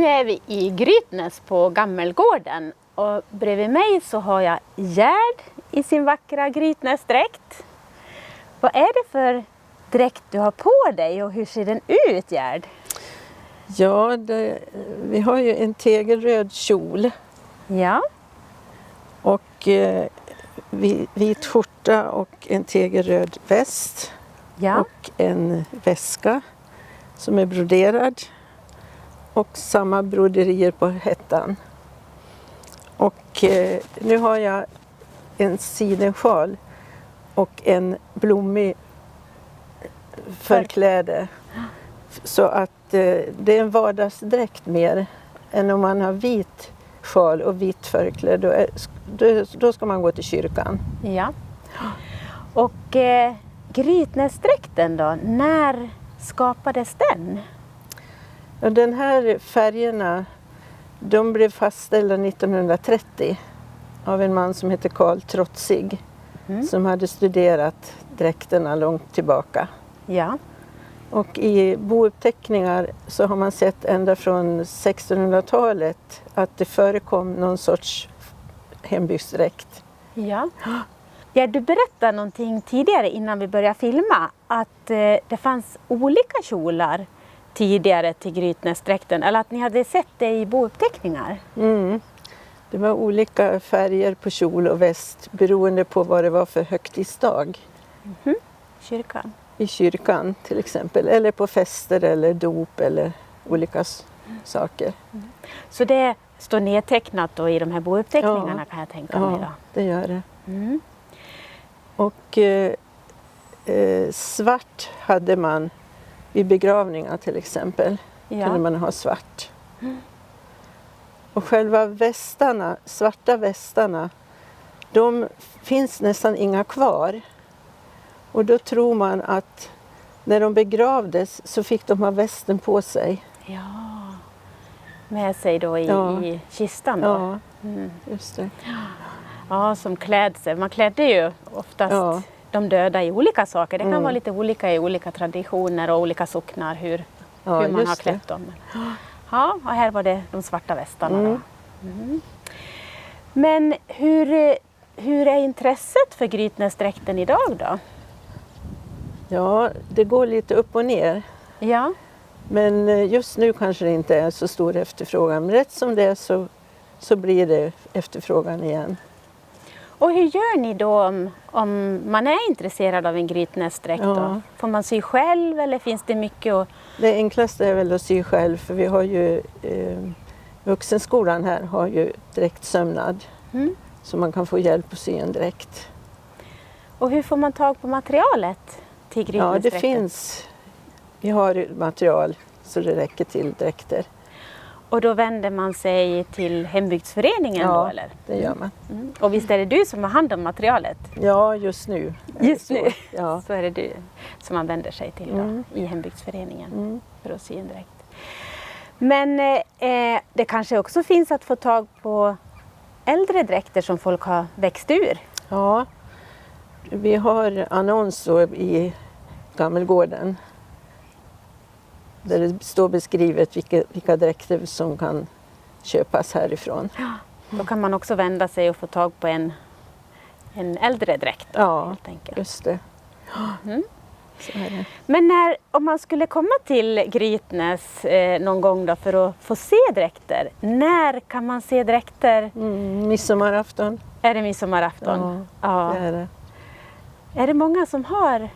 är vi i Grytnäs på Gammelgården och bredvid mig så har jag Gerd i sin vackra Grytnäsdräkt. Vad är det för dräkt du har på dig och hur ser den ut, Gerd? Ja, vi har ju en tegelröd kjol Ja. och vit skjorta och en tegelröd väst Ja. och en väska som är broderad och samma broderier på hättan. Och nu har jag en sidensjal och en blommig förkläde. Så att det är en vardagsdräkt mer än om man har vit sjal och vitt förkläde. Då ska man gå till kyrkan. Ja. Och Grytnäsdräkten då, när skapades den? Och den här färgerna, de blev fastställda 1930 av en man som heter Karl Trotzig som hade studerat dräkterna långt tillbaka. Ja. Och i bouppteckningar så har man sett ända från 1600-talet att det förekom någon sorts hembygdsdräkt. Ja. Ja, du berättade någonting tidigare innan vi började filma att det fanns olika kjolar tidigare till Grytnäsdräkten, eller att ni hade sett det i bouppteckningar. Mm. Det var olika färger på kjol och väst beroende på vad det var för högtidsdag. Kyrkan. I kyrkan till exempel, eller på fester eller dop eller olika saker. Så det står nedtecknat då i de här bouppteckningarna kan jag tänka mig då. Ja, det gör det. Mm. Och svart hade man vid begravningar till exempel. Ja. Kunde man ha svart. Och själva västarna, svarta västarna, de finns nästan inga kvar. Och då tror man att när de begravdes så fick de ha västen på sig. Ja. Med sig då i kistan då. Ja, just det. Ja, som klädsel. Man klädde ju oftast de döda i olika saker. Det kan vara lite olika i olika traditioner och olika socknar hur man har klätt dem. Ja, och här var det de svarta västarna då. Men hur är intresset för Grytnäsdräkten idag då? Ja, det går lite upp och ner. Ja. Men just nu kanske det inte är så stor efterfrågan. Men rätt som det är så blir det efterfrågan igen. Och hur gör ni då om man är intresserad av en Grytnäsdräkt då? Får man sy själv eller finns det mycket att... Det enklaste är väl att sy själv för vi har ju vuxenskolan här har ju dräktsömnad. Så man kan få hjälp att sy en dräkt. Och hur får man tag på materialet till Grytnäsdräkten? Ja, det finns. Vi har material så det räcker till dräkter. Och då vänder man sig till hembygdsföreningen då eller? Ja, det gör man. Och visst är det du som har hand om materialet? Ja, just nu. Just nu ja. så är det du som man vänder sig till då, i hembygdsföreningen för att sy en dräkt. Men det kanske också finns att få tag på äldre dräkter som folk har växt ur? Ja, vi har annonser i Gammelgården. Där det står beskrivet vilka dräkter som kan köpas härifrån. Ja, då kan man också vända sig och få tag på en äldre dräkt. Ja, helt enkelt. just det. Så är det. Men om man skulle komma till Grytnäs någon gång då för att få se dräkter, när kan man se dräkter? Midsommarafton. Är det midsommarafton? Ja, det är det. Är det många som har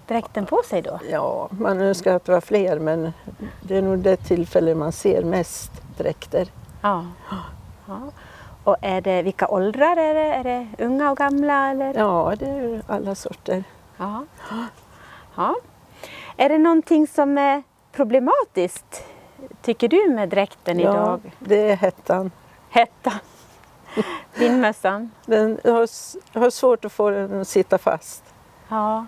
dräkten på sig då? Ja, man önskar att det var fler men det är nog det tillfälle man ser mest dräkter. Ja. Och vilka åldrar är det? Är det unga och gamla? Eller? Ja, det är alla sorter. Ja. Är det någonting som är problematiskt, tycker du, med dräkten idag? Ja, det är hettan. Hettan. Vindmössan. Den har svårt att få den att sitta fast. Ja.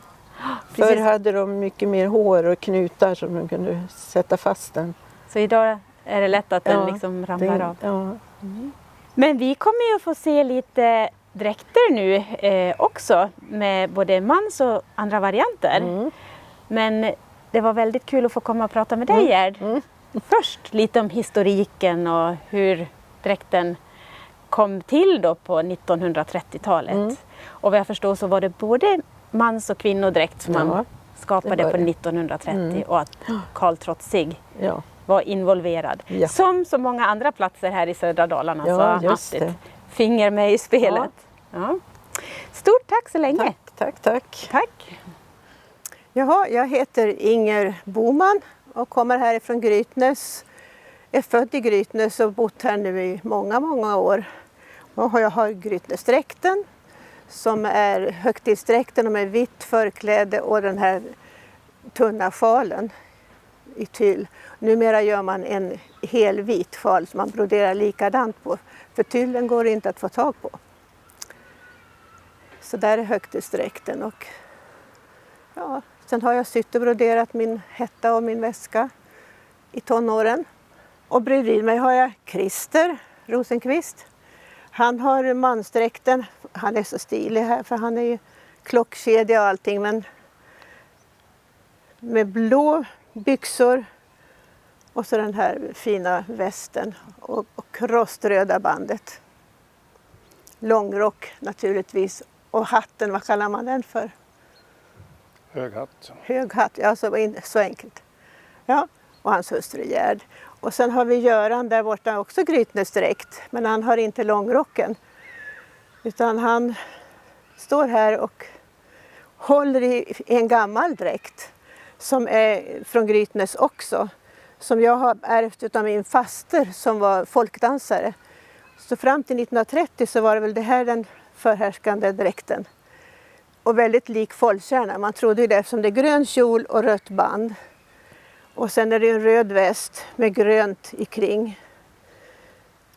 Förr hade de mycket mer hår och knutar som de kunde sätta fast den. Så idag är det lätt att den liksom ramlar av. Ja. Men vi kommer ju att få se lite dräkter nu också med både mans och andra varianter. Men det var väldigt kul att få komma och prata med dig, Gerd. först lite om historiken och hur dräkten kom till då på 1930-talet. Och vad jag förstår så var det både mans- och kvinnodräkt som man skapade på 1930 och att Karl Trotzig var involverad. Ja. Som så många andra platser här i södra Dalarna så har han haft ett finger med i spelet. Ja. Stort tack så länge. Tack. Jaha, jag heter Inger Boman och kommer härifrån Grytnäs. Är född i Grytnäs och bott här nu i många år. Och jag har Grytnäsdräkten som är högtidsdräkten med vitt förkläde och den här tunna sjalen i tyll. Numera gör man en hel vit sjal som man broderar likadant på. För tyllen går inte att få tag på. Så där är högtidsdräkten. Och sen har jag sytt och broderat min hetta och min väska i tonåren. Och bredvid mig har jag Christer Rosenqvist. Han har mansdräkten. Han är så stilig här för han är ju klockkedja och allting. Men med blå byxor och så den här fina västen och roströda bandet. Långrock naturligtvis. Och hatten, vad kallar man den för? Hög hatt. Hög hatt, ja så enkelt. Ja, och hans hustru Gerd. Och sen har vi Göran där borta också Grytnäsdräkt. Men han har inte långrocken. Utan han står här och håller i en gammal dräkt. Som är från Grytnäs också. Som jag har ärvt av min faster som var folkdansare. Så fram till 1930 så var det väl det här den förhärskande dräkten. Och väldigt lik folkkärna. Man trodde ju det eftersom det är grön kjol och rött band. Och sen är det en röd väst med grönt i kring.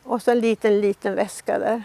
Och så en liten väska där.